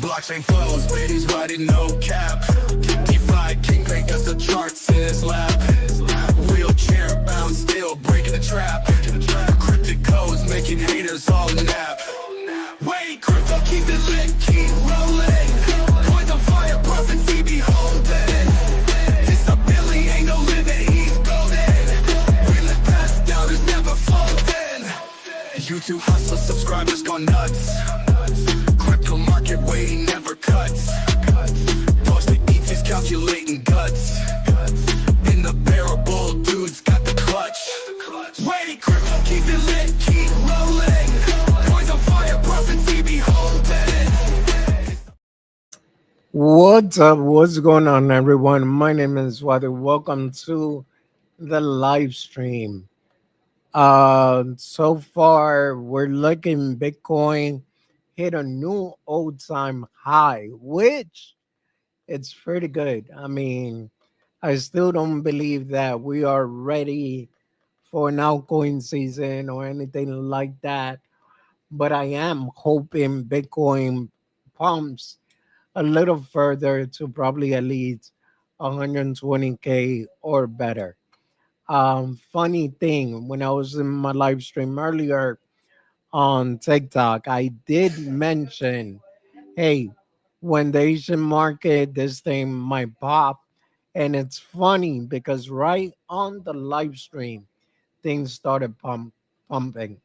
Blockchain flows, bitties riding no cap. DeFi king make us the charts in his lap. Wheelchair bound, still breaking the trap. Cryptic codes making haters all nap. Wait, crypto keep it lit, keep rolling. Points on fire, prophecy beholding. This ability ain't no limit, he's golden. We live past down, there's never folding. YouTube hustle, subscribers gone nuts. Crypto market waiting never cuts. Posted ETH calculating guts. In the bearable, dudes got the clutch. Wait, crypto keep it lit, keep rolling. Points on fire, prophecy beholding. What's up? What's going on, everyone? My name is Wadi. Welcome to the live stream. So far, we're looking Bitcoin hit a new all-time high, which it's pretty good. I mean, I still don't believe that we are ready for an altcoin season or anything like that, but I am hoping Bitcoin pumps a little further to probably at least 120K or better. Funny thing, when I was in my live stream earlier on TikTok, I did mention, hey, when the Asian market, this thing might pop. And it's funny because right on the live stream, things started pumping.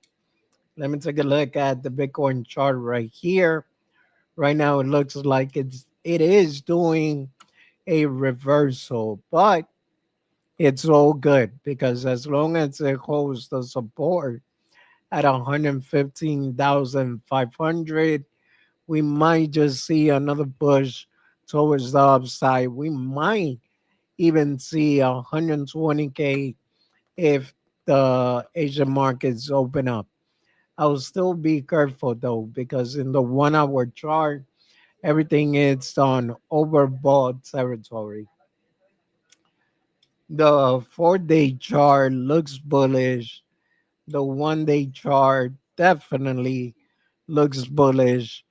Let me take a look at the Bitcoin chart right here. Right now, it looks like it is doing a reversal, but it's all good because as long as it holds the support at 115,500, we might just see another push towards the upside. We might even see 120K if the Asian markets open up. I'll still be careful though, because in the 1 hour chart, everything is on overbought territory. The 4 day chart looks bullish. The 1 day chart definitely looks bullish,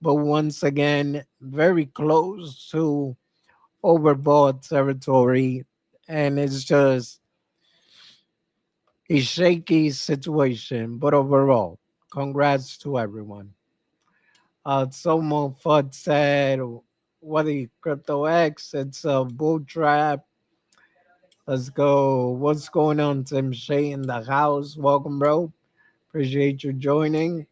but once again, very close to overbought territory. And it's just a shaky situation. But overall, congrats to everyone. Someone Fudd said, what the crypto X? It's a bull trap. Let's go. What's going on, Tim Shea in the house? Welcome, bro. Appreciate you joining.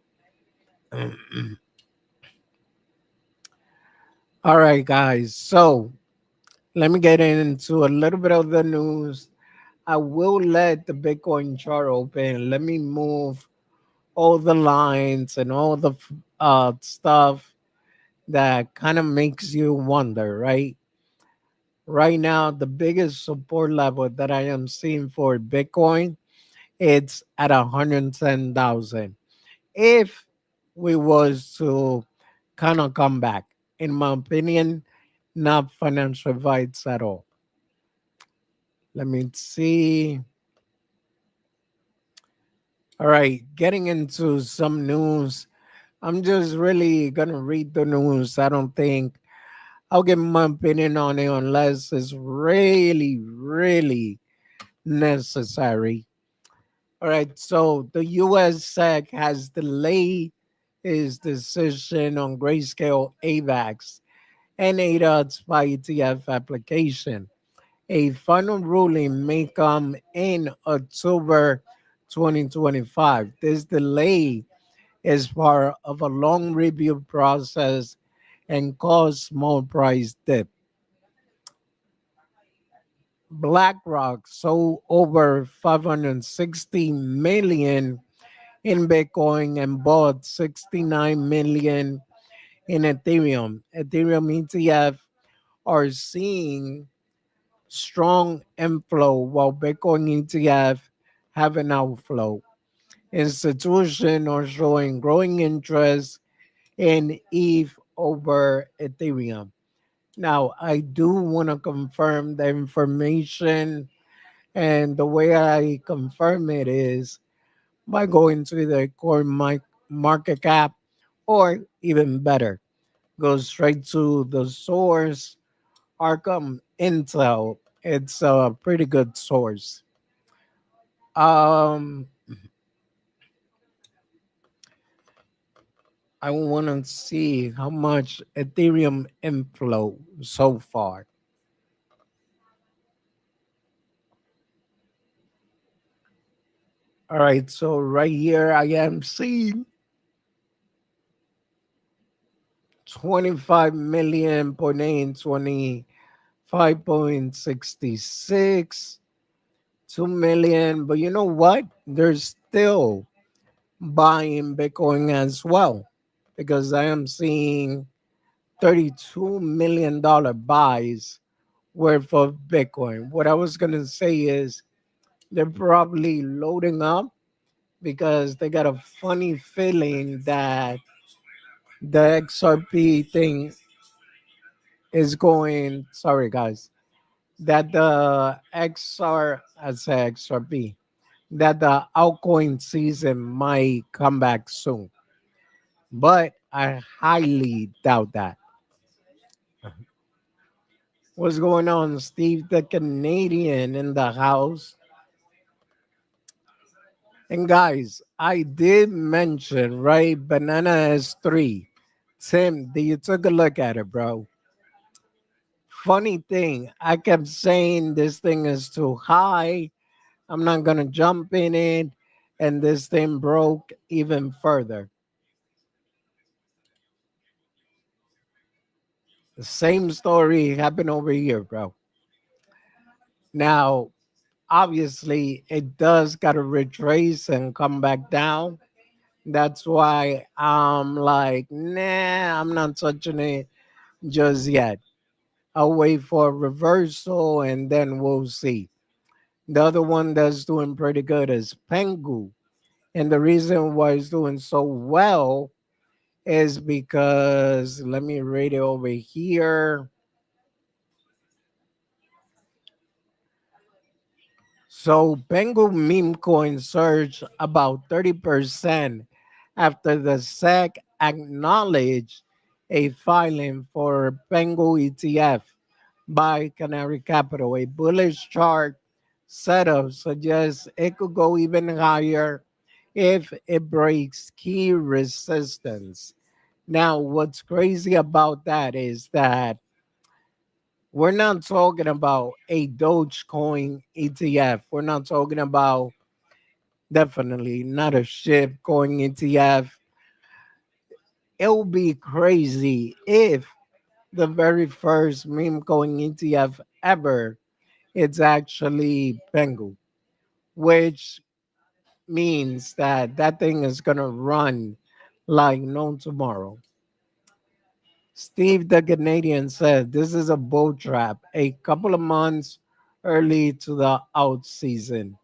All right, guys. So let me get into a little bit of the news. I will let the Bitcoin chart open. Let me move all the lines and all the stuff that kind of makes you wonder, right? Right now, the biggest support level that I am seeing for Bitcoin, it's at 110,000. If we was to kind of come back, in my opinion, not financial advice at all. Let me see. All right, getting into some news. I'm just really gonna read the news. I don't think I'll give my opinion on it unless it's really, really necessary. All right, so the US SEC has delayed its decision on grayscale AVAX and ADOT's ETF application. A final ruling may come in October 2025. This delay is part of a long review process and caused small price dip. BlackRock sold over 560 million in Bitcoin and bought 69 million in Ethereum. Ethereum ETF are seeing strong inflow while Bitcoin ETF have an outflow. Institutions are showing growing interest in ETH over Ethereum. Now, I do want to confirm the information, and the way I confirm it is by going to the core market cap, or even better, go straight to the source, Arkham Intel. It's a pretty good source. Um, I want to see how much Ethereum inflow so far. All right, so right here I am seeing 25 million point eight, 25.66, 2 million. But you know what? There's still buying Bitcoin as well, because I am seeing $32 million buys worth of Bitcoin. What I was going to say is they're probably loading up because they got a funny feeling that the XRP thing is going, sorry guys, that the I say XRP, that the altcoin season might come back soon. But I highly doubt that. What's going on, Steve the Canadian in the house? And guys, I did mention, right? Banana S3. Tim, did you took a look at it, bro? Funny thing, I kept saying this thing is too high. I'm not gonna jump in it. And this thing broke even further. The same story happened over here, bro. Now, obviously, it does gotta retrace and come back down. That's why I'm like, nah, I'm not touching it just yet. I'll wait for a reversal and then we'll see. The other one that's doing pretty good is Pengu. And the reason why it's doing so well is because, let me read it over here. So Pengu meme coin surged about 30% after the SEC acknowledged a filing for Pengu ETF by Canary Capital. A bullish chart setup suggests it could go even higher if it breaks key resistance. Now, what's crazy about that is that we're not talking about a Dogecoin ETF. We're not talking about, definitely not a shitcoin ETF. It'll be crazy if the very first meme coin ETF ever, it's actually Pengu, which means that that thing is gonna run like no tomorrow. Steve the Canadian said this is a bull trap, a couple of months early to the out season.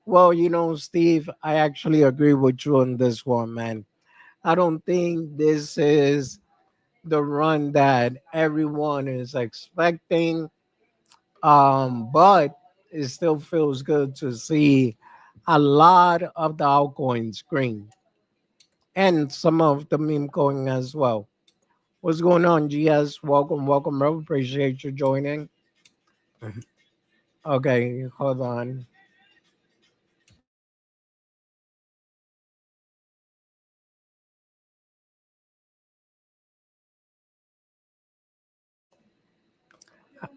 Well, Steve, I actually agree with you on this one, man. I don't think this is the run that everyone is expecting. But it still feels good to see a lot of the altcoins green and some of the meme coin as well. What's going on, GS? Welcome, welcome, bro. Appreciate you joining. Okay, hold on.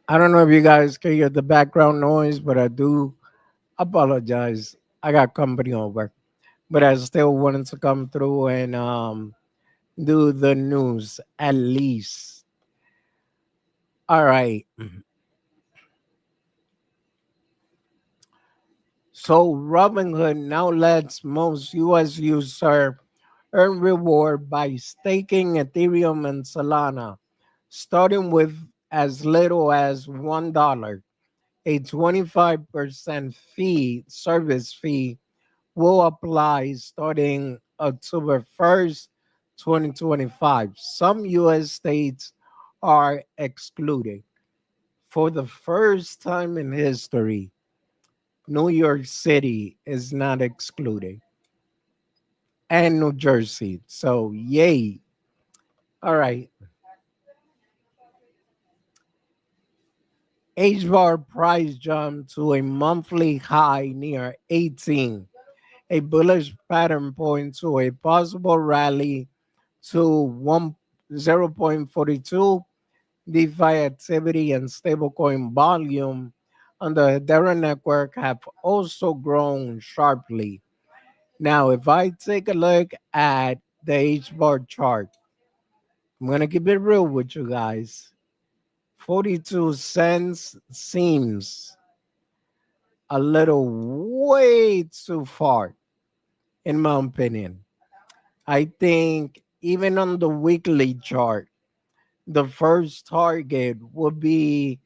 I don't know if you guys can hear the background noise, but I do apologize. I got company over, but I still wanted to come through and do the news at least. All right. So Robinhood now lets most US users earn reward by staking Ethereum and Solana, starting with as little as $1. A 25% service fee, will apply starting October 1st, 2025. Some US states are excluded. For the first time in history, New York City is not excluded. and New Jersey. So, yay. All right. H bar price jump to a monthly high near 18. A bullish pattern points to a possible rally to 0.42. DeFi activity and stablecoin volume on the Hedera network have also grown sharply. Now, if I take a look at the H bar chart, I'm going to keep it real with you guys. 42 cents seems a little way too far, in my opinion. I think even on the weekly chart, the first target would be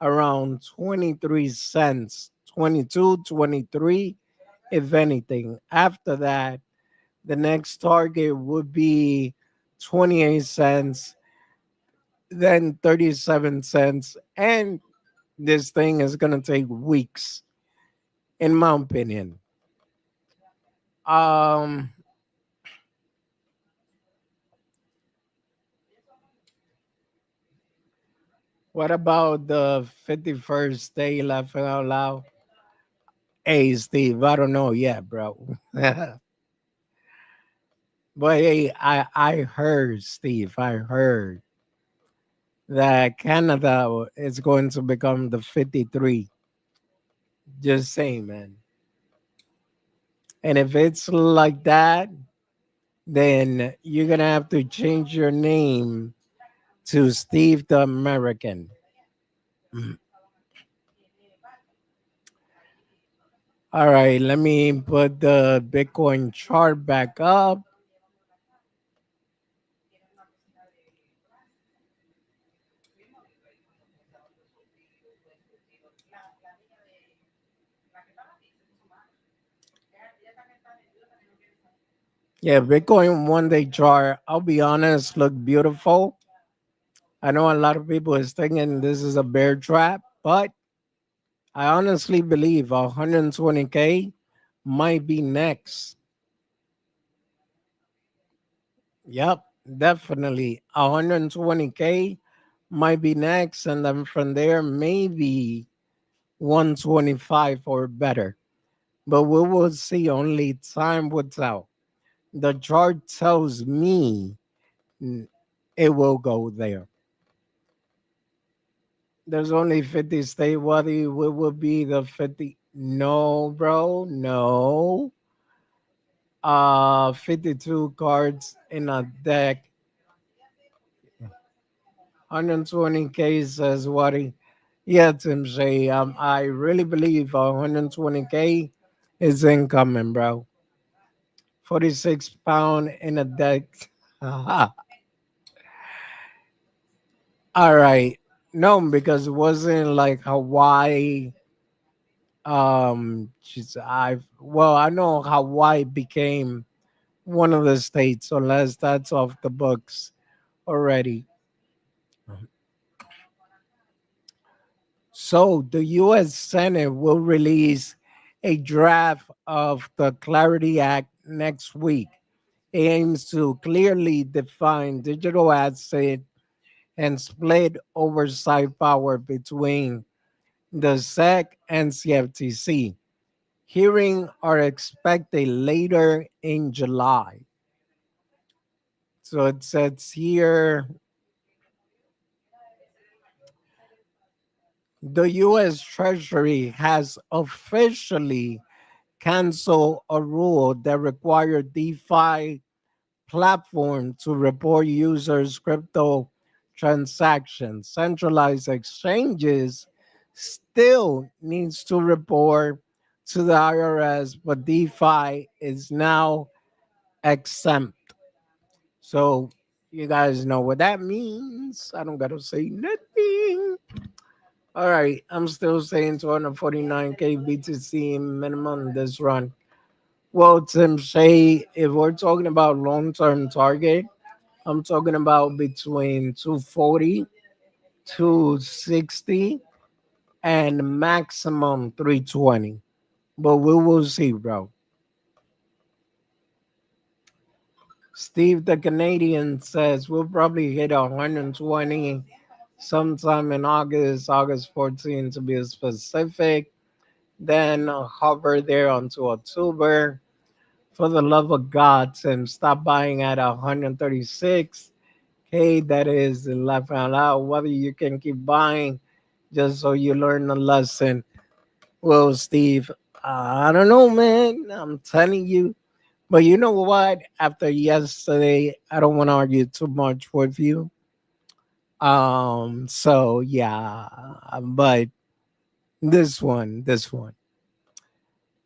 around 23 cents, 22, 23, if anything. After that, the next target would be 28 cents, then 37 cents, and this thing is going to take weeks, in my opinion. Um, what about the 51st day laughing out loud? Hey, Steve, I don't know yet, bro. But hey, I heard, Steve, I heard that Canada is going to become the 53. Just saying, man. And if it's like that, then you're going to have to change your name to Steve the American. Mm. All right, let me put the Bitcoin chart back up. Yeah, Bitcoin 1 day chart, I'll be honest, look beautiful. I know a lot of people is thinking this is a bear trap, but I honestly believe 120K might be next. Yep, definitely. 120K might be next, and then from there, maybe 125 or better. But we will see, only time will tell. The chart tells me mm, it will go there. There's only 50 state. What will be the 50? No, bro, no. 52 cards in a deck. 120 cases. What he, yeah, Tim Shay. I really believe 120K is incoming, bro. 46 pound in a deck. All right. No, because it wasn't like Hawaii. She's I know Hawaii became one of the states, unless that's off the books already. So the U.S. Senate will release a draft of the Clarity Act next week. It aims to clearly define digital asset and split oversight power between the SEC and CFTC. Hearing are expected later in July. So it says here the US Treasury has officially canceled a rule that required DeFi platform to report users' crypto transactions. Centralized exchanges still needs to report to the IRS, but DeFi is now exempt. So you guys know what that means. I don't gotta say nothing. All right, I'm still saying 249K BTC minimum this run. Well, Tim Shay, if we're talking about long-term target, I'm talking about between 240, 260, and maximum 320. But we will see, bro. Steve the Canadian says we'll probably hit 120 sometime in August, August 14 to be specific. Then hover there until October. For the love of God, Tim, stop buying at 136. Hey, that is left out. Whether you can keep buying just so you learn a lesson. Well, Steve, I don't know, man. I'm telling you. But you know what? After yesterday, I don't want to argue too much with you. So yeah, but this one.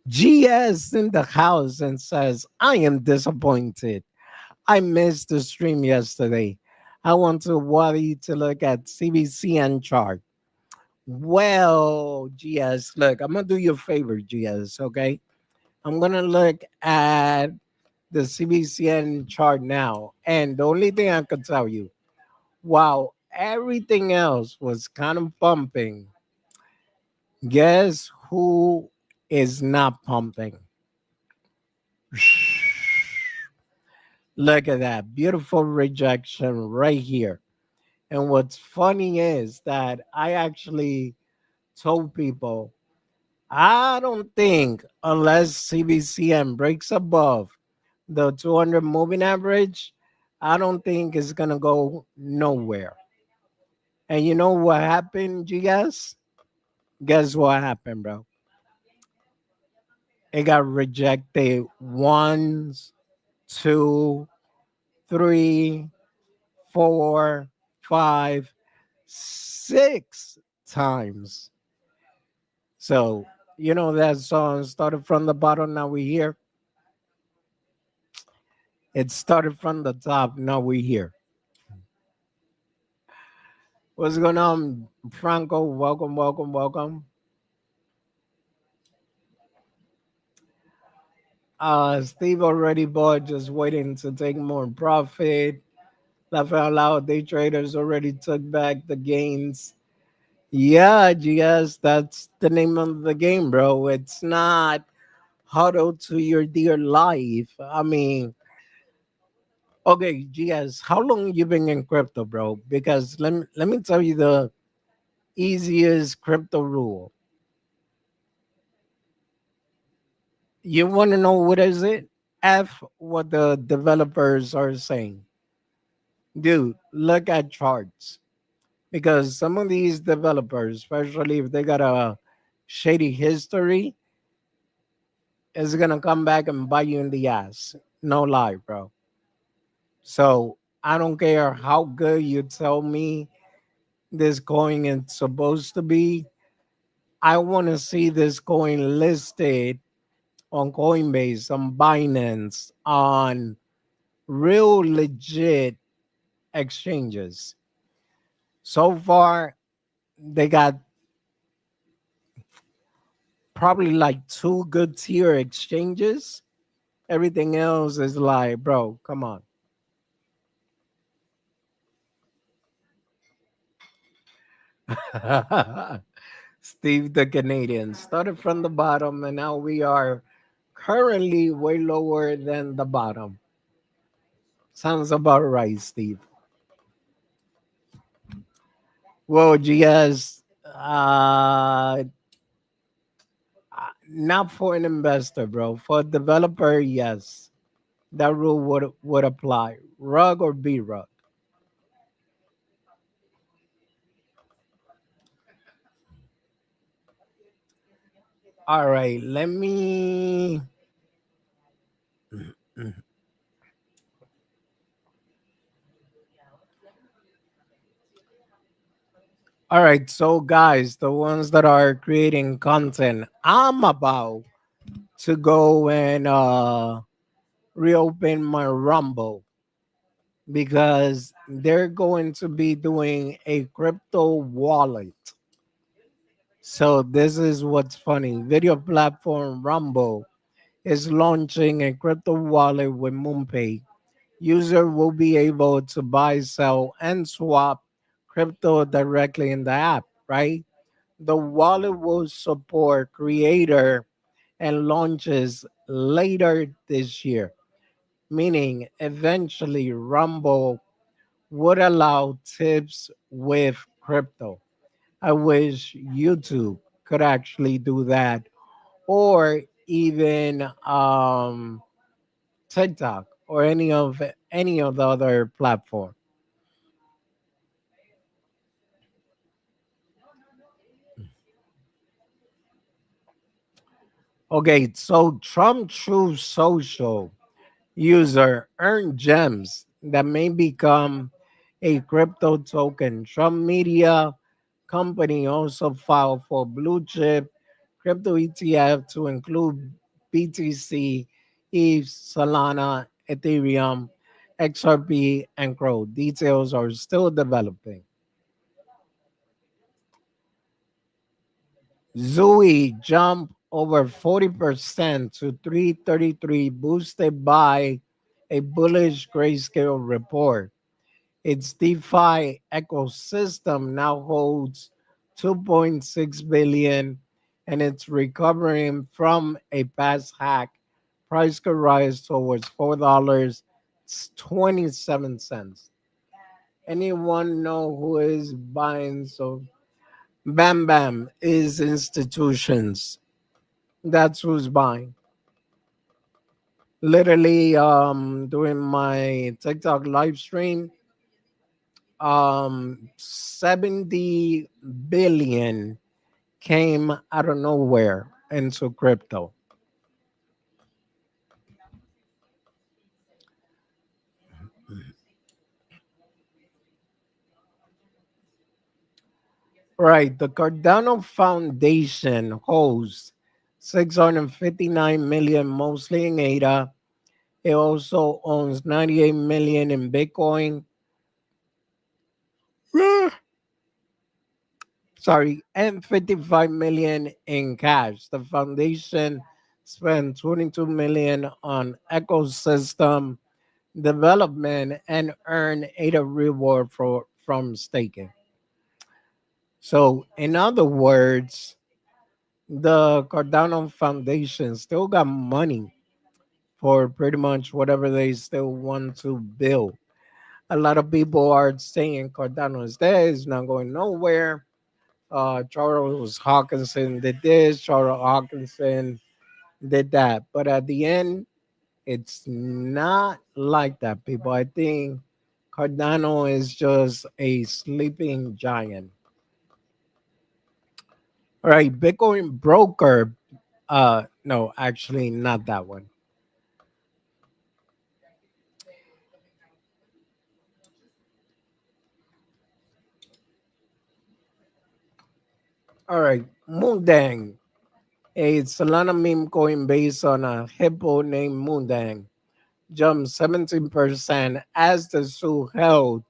GS in the house and says, I am disappointed. I missed the stream yesterday. I want to worry to look at CBCN chart. Well, GS, look, I'm gonna do you a favor, GS, okay? I'm gonna look at the CBCN chart now. And the only thing I could tell you, while everything else was kind of pumping, guess who is not pumping? Look at that beautiful rejection right here. And what's funny is that I actually told people I don't think unless CBCM breaks above the 200 moving average, I don't think it's going to go nowhere. And you know what happened, GS? Guess what happened, bro? It got rejected once, two, three, four, five, 6 times. So, you know that song started from the bottom, now we here. It started from the top, now we here. What's going on, Franco? Welcome, welcome, welcome. Steve already bought, just waiting to take more profit. Laugh out loud, day traders already took back the gains. Yeah, GS, that's the name of the game, bro. It's not huddle to your dear life. I mean, okay, GS, how long you been in crypto, bro? Because let me tell you the easiest crypto rule. You want to know what is it? F what the developers are saying. Dude, look at charts. Because some of these developers, especially if they got a shady history, is gonna come back and bite you in the ass. No lie, bro. So I don't care how good you tell me this coin is supposed to be. I want to see this coin listed on Coinbase, on Binance, on real legit exchanges. So far, they got probably like two good tier exchanges. Everything else is like, bro, come on. Steve the Canadian started from the bottom, and now we are currently way lower than the bottom. Sounds about right, Steve. Well, GS, not for an investor, bro. For a developer, yes, that rule would apply. Rug or B rug. All right, let me. All right, so guys, the ones that are creating content, I'm about to go and reopen my Rumble because they're going to be doing a crypto wallet. So this is what's funny. Video platform Rumble is launching a crypto wallet with MoonPay. User will be able to buy, sell, and swap crypto directly in the app, right? The wallet will support creator and launches later this year. meaning eventually Rumble would allow tips with crypto. I wish YouTube could actually do that, or even TikTok or any of the other platform. Okay, so Trump True Social user earn gems that may become a crypto token. Trump Media Company also filed for blue chip crypto ETF to include BTC, ETH, Solana, Ethereum, XRP, and Crow. Details are still developing. Zooey jumped over 40% to 333, boosted by a bullish grayscale report. Its DeFi ecosystem now holds 2.6 billion and it's recovering from a past hack. Price could rise towards $4.27. Anyone know who is buying? So Bam Bam is institutions. That's who's buying. Literally, during my TikTok live stream, 70 billion came out of nowhere into crypto. Right. The Cardano Foundation holds 659 million, mostly in ADA. It also owns 98 million in Bitcoin. Sorry, and 55 million in cash. The foundation spent 22 million on ecosystem development and earn ADA reward from staking. So, in other words, the Cardano Foundation still got money for pretty much whatever they still want to build. A lot of people are saying Cardano is dead, it's not going nowhere. Charles Hawkinson did this, Charles Hawkinson did that. But at the end, it's not like that, people. I think Cardano is just a sleeping giant. All right, Bitcoin broker. No, actually, not that one. All right, Moondang, a Solana meme coin based on a hippo named Moondang, jumped 17% as the zoo held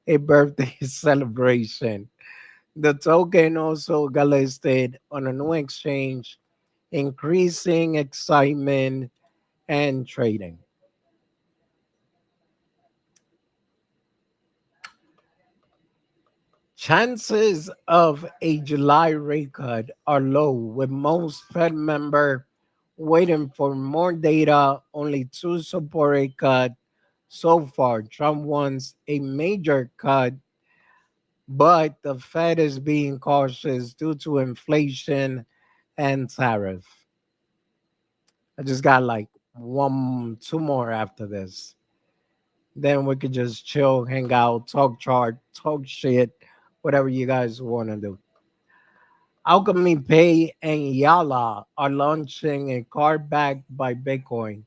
a birthday celebration. The token also got listed on a new exchange, increasing excitement and trading. Chances of a July rate cut are low, with most Fed member waiting for more data. Only two support a cut so far. Trump wants a major cut, but the Fed is being cautious due to inflation and tariff. I just got like two more after this. Then we could just chill, hang out, talk chart, talk shit, whatever you guys want to do. Alchemy Pay and Yala are launching a card backed by Bitcoin,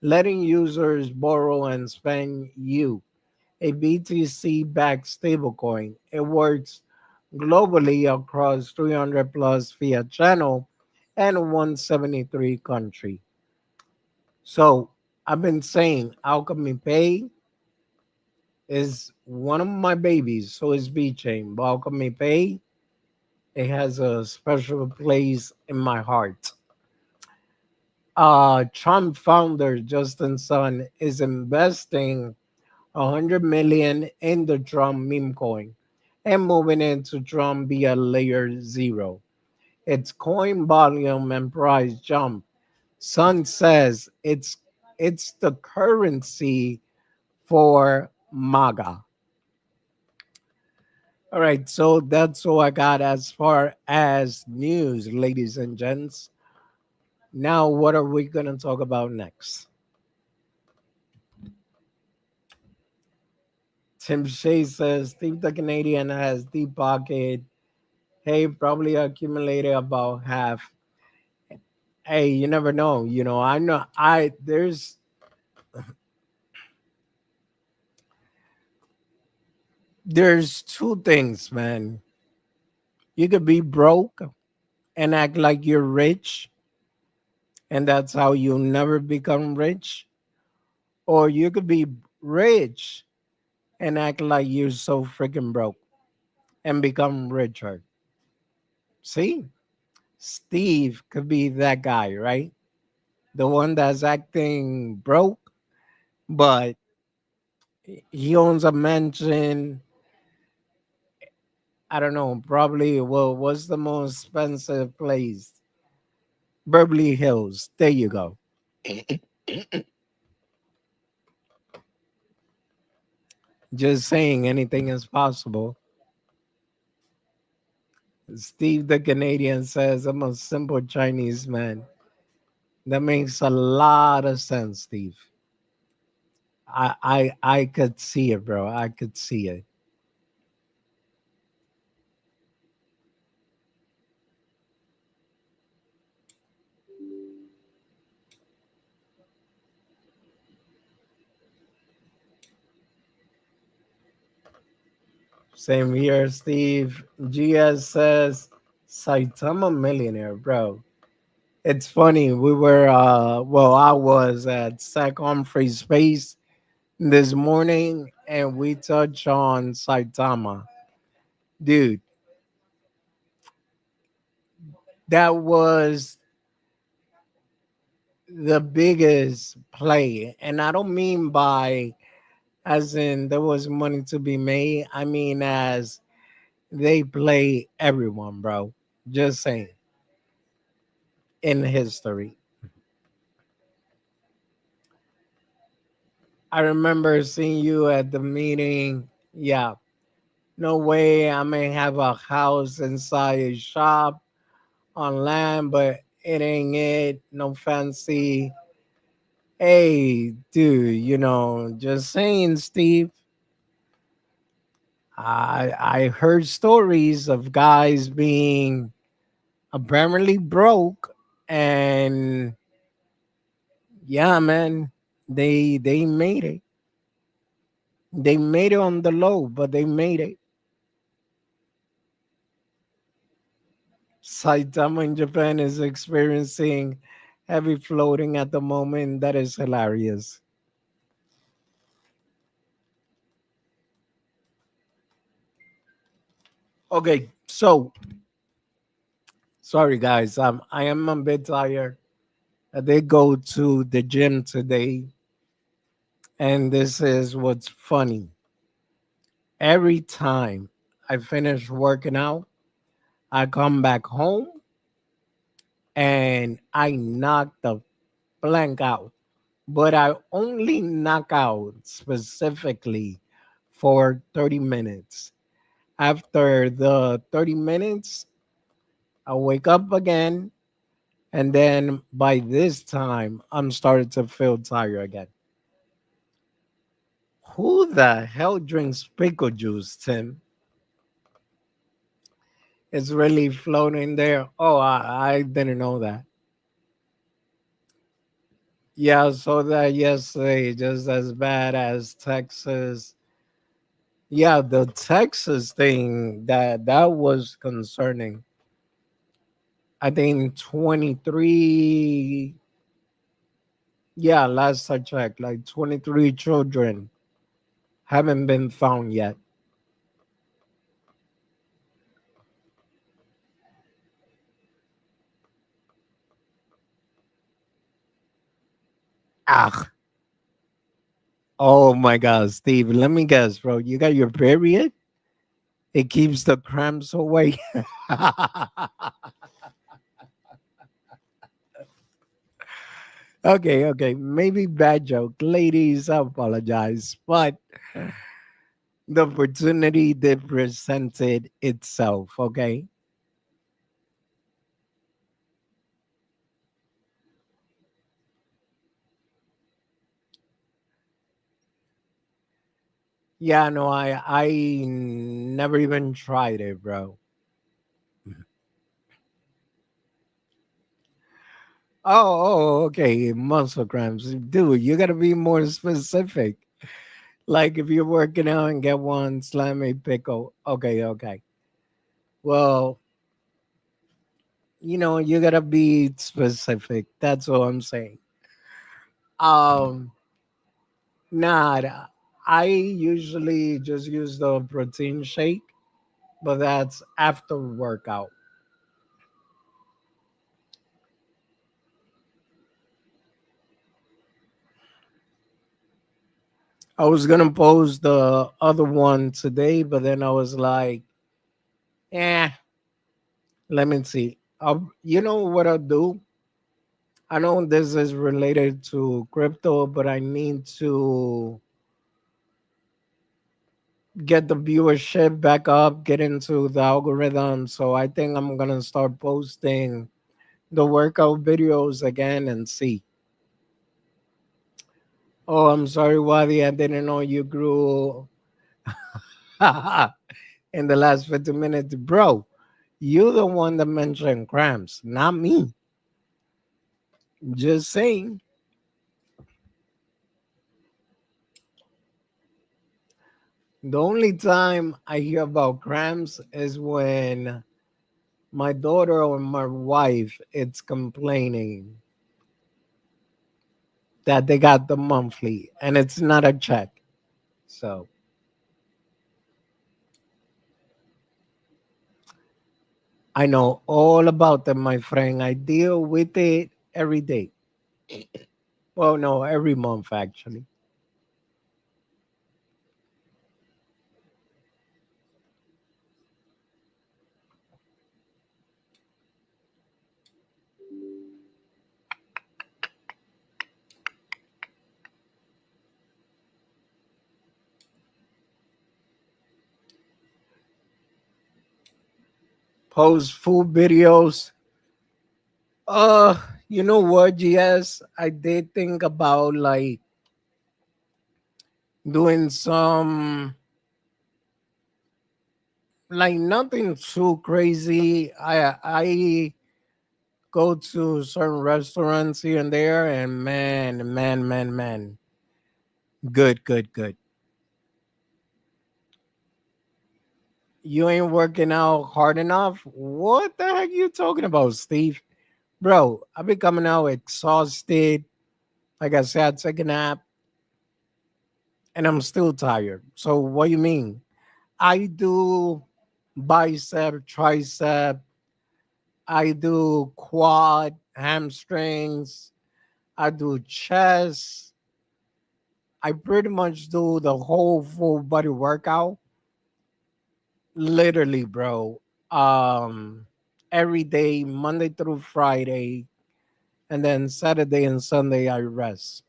letting users borrow and spend a BTC backed stablecoin. It works globally across 300 plus fiat channel and 173 country. So I've been saying Alchemy Pay is one of my babies, so is B Chain. But Alchemy Pay, it has a special place in my heart. Trump founder Justin Sun is investing 100 million in the Trump meme coin and moving into Trump via layer zero. Its coin volume and price jump. Sun says it's it's the currency for MAGA. All right, so that's all I got as far as news, ladies and gents. Now, what are we going to talk about next? Tim Shea says Steve the Canadian has deep pocket. Hey, probably accumulated about half. Hey, you never know. I know there's two things, man. You could be broke and act like you're rich, and that's how you'll never become rich. Or you could be rich and act like you're so freaking broke and become richer. See? Steve could be that guy, right? The one that's acting broke, but he owns a mansion. I don't know, probably, well, what's the most expensive place? Beverly Hills. There you go. Just saying anything is possible. Steve the Canadian says, I'm a simple Chinese man. That makes a lot of sense, Steve. I could see it, bro. I could see it. Same here, Steve. GS says, Saitama millionaire, bro. It's funny. We were, I was at Sac Humphrey Space this morning and we touched on Saitama. Dude, that was the biggest play. And I don't mean by as in there was money to be made. I mean as they play everyone, bro. Just saying. In history. I remember seeing you at the meeting. Yeah. No way I may have a house inside a shop on land, but it ain't it. No fancy. Hey, dude, just saying, Steve. I heard stories of guys being apparently broke, and yeah, man, they made it. They made it on the low, but they made it. Saitama in Japan is experiencing heavy floating at the moment. That is hilarious. Okay, so sorry guys, I am a bit tired. I did go to the gym today, and this is what's funny. Every time I finish working out, I come back home and I knock the blank out. But I only knock out specifically for 30 minutes. After the 30 minutes, I wake up again. And then by this time, I'm starting to feel tired again. Who the hell drinks pickle juice, Tim? It's really floating there. Oh, I didn't know that. Yeah, I saw that yesterday, just as bad as Texas. Yeah, the Texas thing that was concerning. I think 23. Yeah, last I checked, like 23 children haven't been found yet. Ah, oh my God, Steve. Let me guess, bro. You got your period? It keeps the cramps away. Okay, okay. Maybe bad joke. Ladies, I apologize. But the opportunity that presented itself, okay? Yeah, no, I never even tried it, bro. Okay. Muscle cramps. Dude, you gotta be more specific. Like if you're working out and get one, slam a pickle. Okay, okay. Well, you gotta be specific. That's all I'm saying. Um, nah, I usually just use the protein shake, but that's after workout. I was gonna post the other one today, but then I was like, eh, let me see. You know what I'll do? I know this is related to crypto, but I need to get the viewership back up, get into the algorithm. So I think I'm gonna start posting the workout videos again and see. Oh, I'm sorry, Wadi. I didn't know you grew in the last 50 minutes. Bro, you're the one that mentioned cramps, not me. Just saying. The only time I hear about cramps is when my daughter or my wife is complaining that they got the monthly and it's not a check. So I know all about them, my friend. I deal with it every day. Well, no, every month actually. Post food videos. Uh, you know what? Yes, I did think about like doing some like nothing too crazy. I go to certain restaurants here and there, and man, good, good, good. You ain't working out hard enough. What the heck you talking about, Steve? Bro, I've been coming out exhausted. Like I said, take a nap, and I'm still tired. So what you mean? I do bicep, tricep. I do quad, hamstrings. I do chest. I pretty much do the whole full body workout. Literally, bro. Um, every day, Monday through Friday, and then Saturday and Sunday I rest.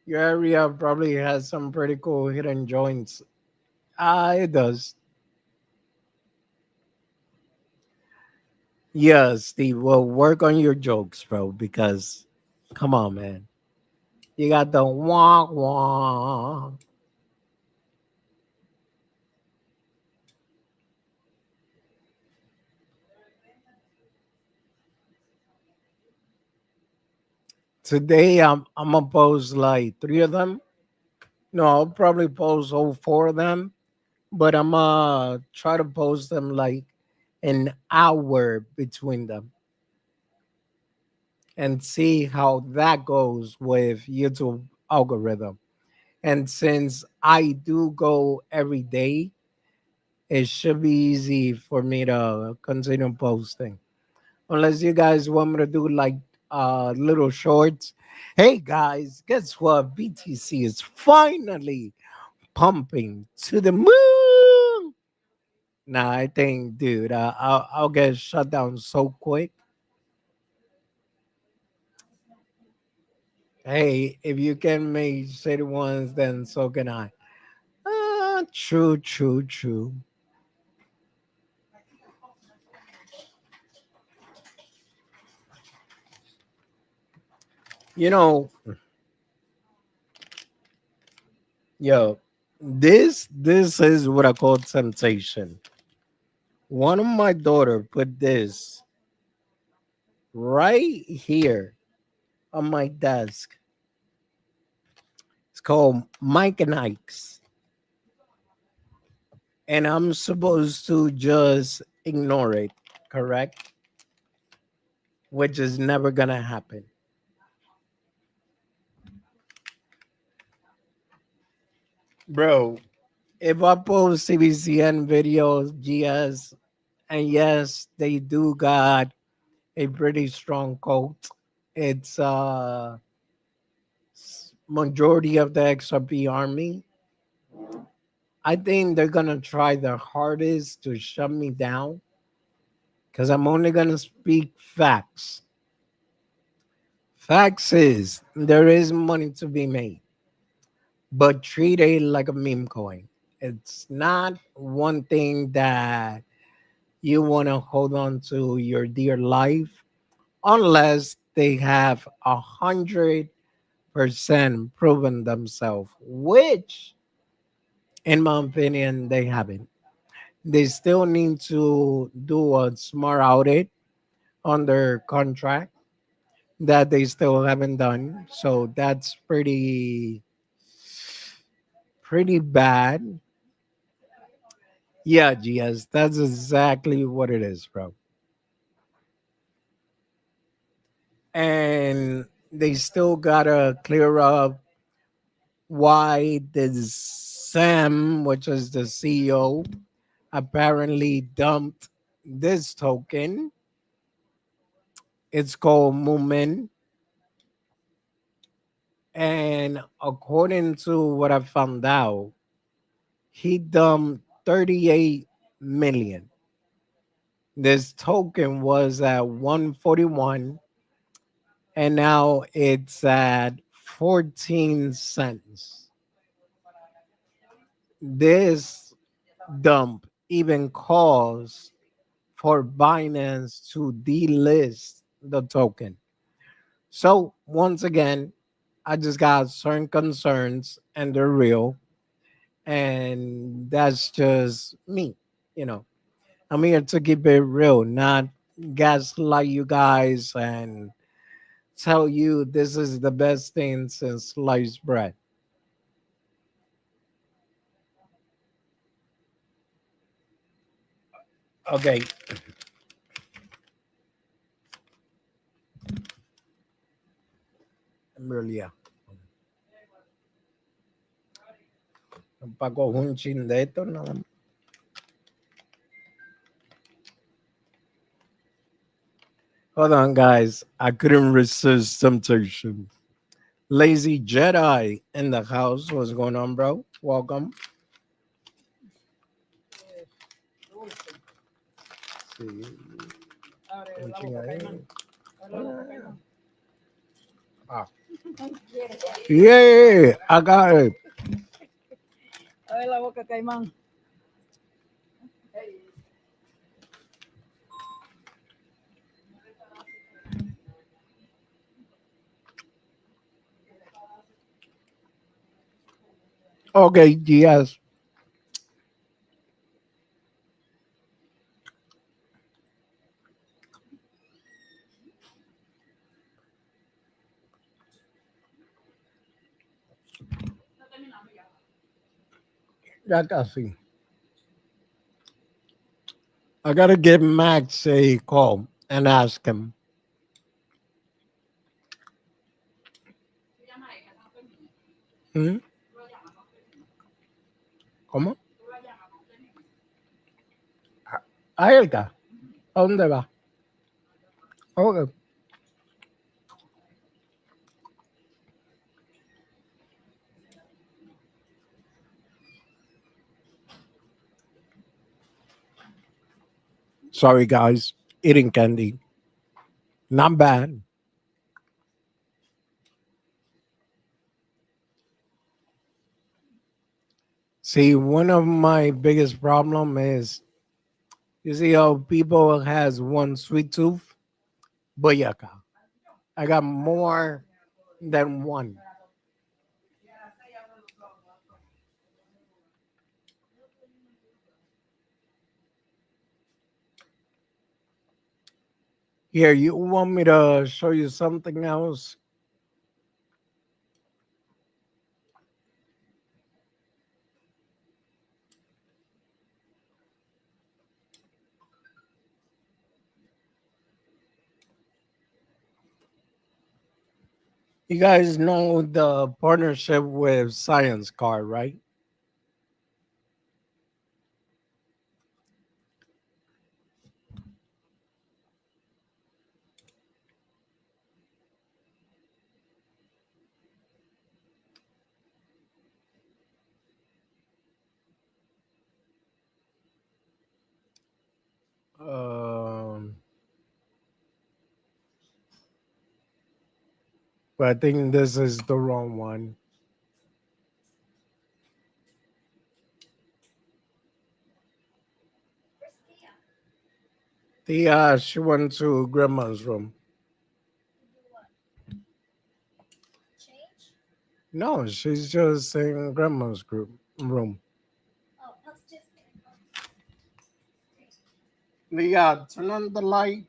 Your area probably has some pretty cool hidden joints. Ah, it does. Yeah, Steve. Well, work on your jokes, bro, because come on, man. You got the wah wah. Today I'm gonna post like three of them. No, I'll probably post all four of them, but I'm gonna try to post them like an hour between them and see how that goes with YouTube algorithm. And since I do go every day, it should be easy for me to continue posting. Unless you guys want me to do like little shorts. Hey guys, guess what? BTC is finally pumping to the moon. Nah, I think, dude, I'll get shut down so quick. Hey, if you can make shitty ones, then so can I. True, true, true. You know, yo, this is what I call temptation. One of my daughter put this right here on my desk. It's called Mike and Ike's. And I'm supposed to just ignore it, correct? Which is never gonna happen. Bro, if I post CBCN videos, GS, and yes, they do got a pretty strong cult. It's majority of the XRP army. I think they're gonna try their hardest to shut me down because I'm only gonna speak facts. Facts is there is money to be made, but treat it like a meme coin. It's not one thing that you want to hold on to your dear life unless they have 100% proven themselves, which, in my opinion, they haven't. They still need to do a smart audit on their contract that they still haven't done. So that's pretty bad. Yeah, GS, that's exactly what it is, bro. And they still gotta clear up why this Sam, which is the CEO, apparently dumped this token. It's called Moomin. And according to what I found out, he dumped 38 million. This token was at 141 and now it's at 14 cents. This dump even calls for Binance to delist the token. So, once again, I just got certain concerns and they're real. And that's just me. You know, I'm here to keep it real, not gaslight you guys and tell you this is the best thing since sliced bread. Okay, really. Para coger un chin de esto, nada más. Hold on, guys. I couldn't resist temptation. Lazy Jedi in the house. What's going on, bro? Welcome. Sí, un chin ahí. Ah. Yeah, I got it. Okay, yes. Ya casi. I gotta give Max a call and ask him. ¿Mm? ¿Cómo? A Elka. ¿A dónde va? Okay. Sorry, guys. Eating candy. Not bad. See, one of my biggest problem is you see how people has one sweet tooth, boyaka. I got more than one. Here, you want me to show you something else? You guys know the partnership with Science Card, right? Um, but I think this is the wrong one. She went to grandma's room. No, she's just in grandma's group room. Turn on the light.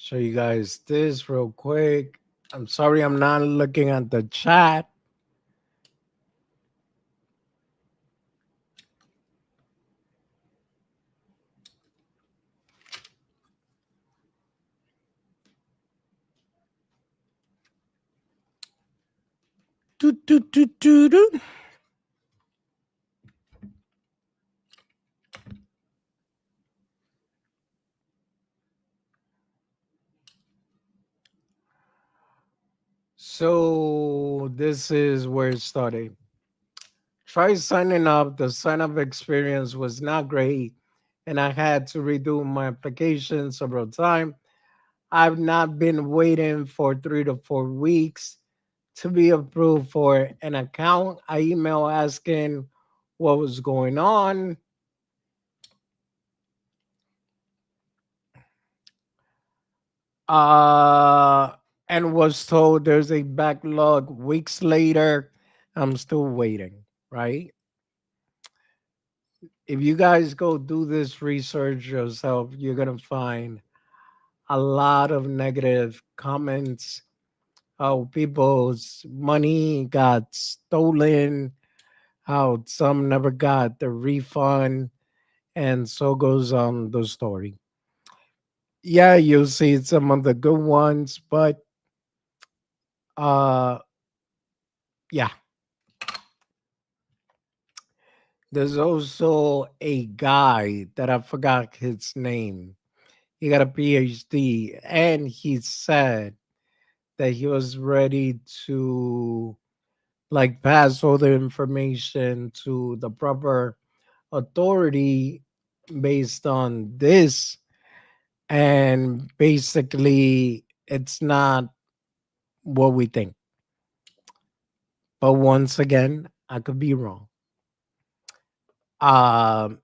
Show you guys this real quick. I'm sorry I'm not looking at the chat. Doo, doo, doo, doo, doo. So this is where it started. Try signing up. The sign up experience was not great, and I had to redo my application several times. I've not been waiting for 3 to 4 weeks to be approved for an account. I email asking what was going on. Uh, and was told there's a backlog. Weeks later, I'm still waiting, right? If you guys go do this research yourself, you're going to find a lot of negative comments, how people's money got stolen, how some never got the refund, and so goes on the story. Yeah, you'll see some of the good ones, but uh yeah, there's also a guy that I forgot his name. He got a PhD and he said that he was ready to like pass all the information to the proper authority based on this, and basically it's not what we think. But once again, I could be wrong. um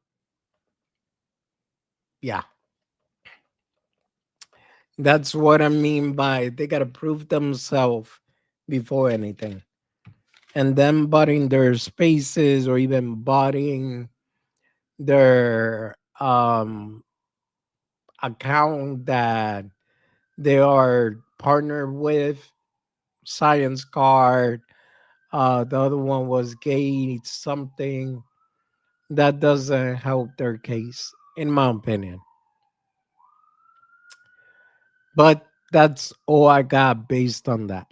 yeah, that's what I mean by they gotta prove themselves before anything, and then buying their spaces or even buying their account that they are partnered with. Science Card. The other one was Gate something. That doesn't help their case, in my opinion. But that's all I got based on that.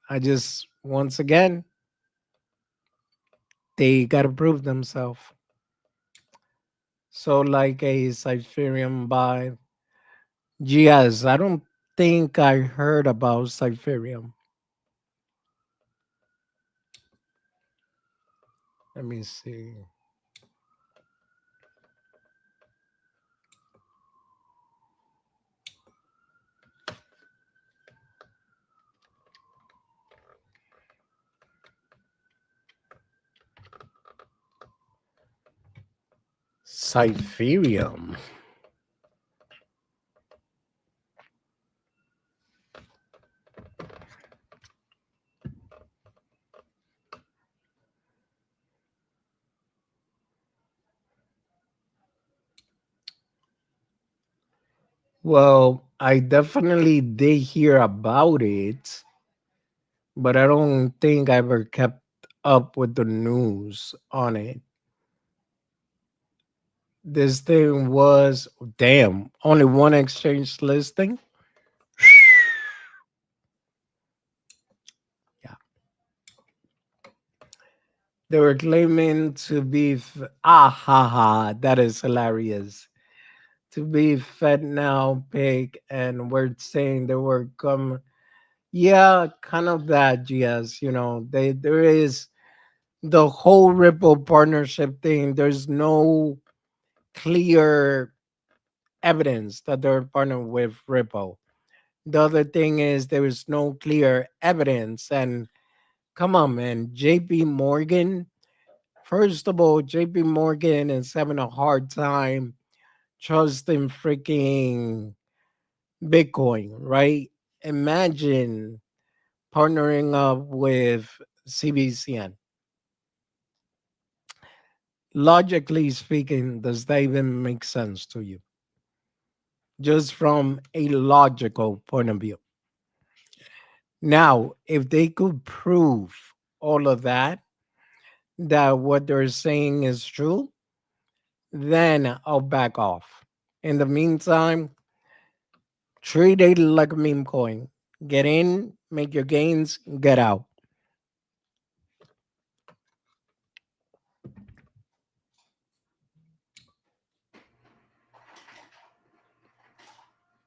I just, once again, they got to prove themselves. So, like a Cypherium by GS, I don't think I heard about Cypherium. Let me see. Cypherium. Well, I definitely did hear about it, but I don't think I ever kept up with the news on it. This thing was damn only one exchange listing. Yeah, they were claiming to be ha ha. That is hilarious. To be fed now, pig, and we're saying they were come. Yeah, kind of that. Yes, there is the whole Ripple partnership thing. There's no clear evidence that they're partnered with Ripple. The other thing is there is no clear evidence. And come on, man, JP Morgan. First of all, JP Morgan is having a hard time trusting freaking Bitcoin, right? Imagine partnering up with CBCN. Logically speaking, does that even make sense to you? Just from a logical point of view. Now, if they could prove all of that what they're saying is true, then I'll back off. In the meantime, treat it like a meme coin. Get in, make your gains, get out.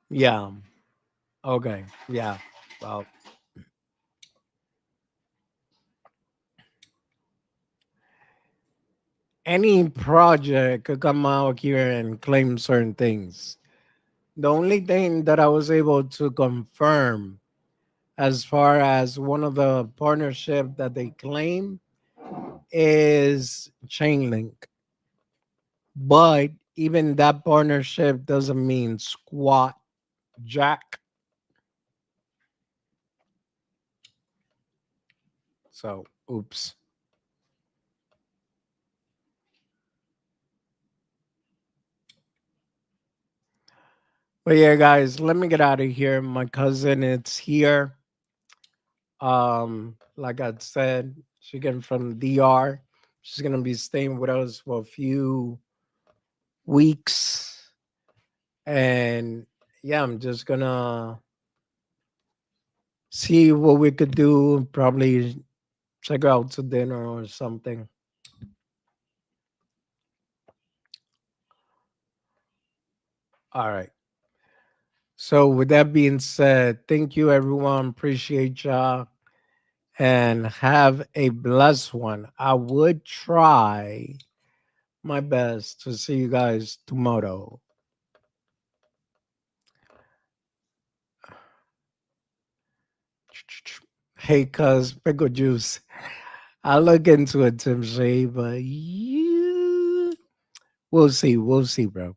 Yeah. Okay. Yeah. Well, any project could come out here and claim certain things. The only thing that I was able to confirm as far as one of the partnership that they claim is Chainlink. But even that partnership doesn't mean squat jack. So, oops. But yeah, guys, let me get out of here. My cousin is here. Like I said, she came from DR. She's gonna be staying with us for a few weeks. And yeah, I'm just gonna see what we could do. Probably check her out to dinner or something. All right. So with that being said, thank you everyone. Appreciate y'all and have a blessed one. I would try my best to see you guys tomorrow. Hey, cuz pickle juice. I'll look into it, Tim Shea, but we'll see. We'll see, bro.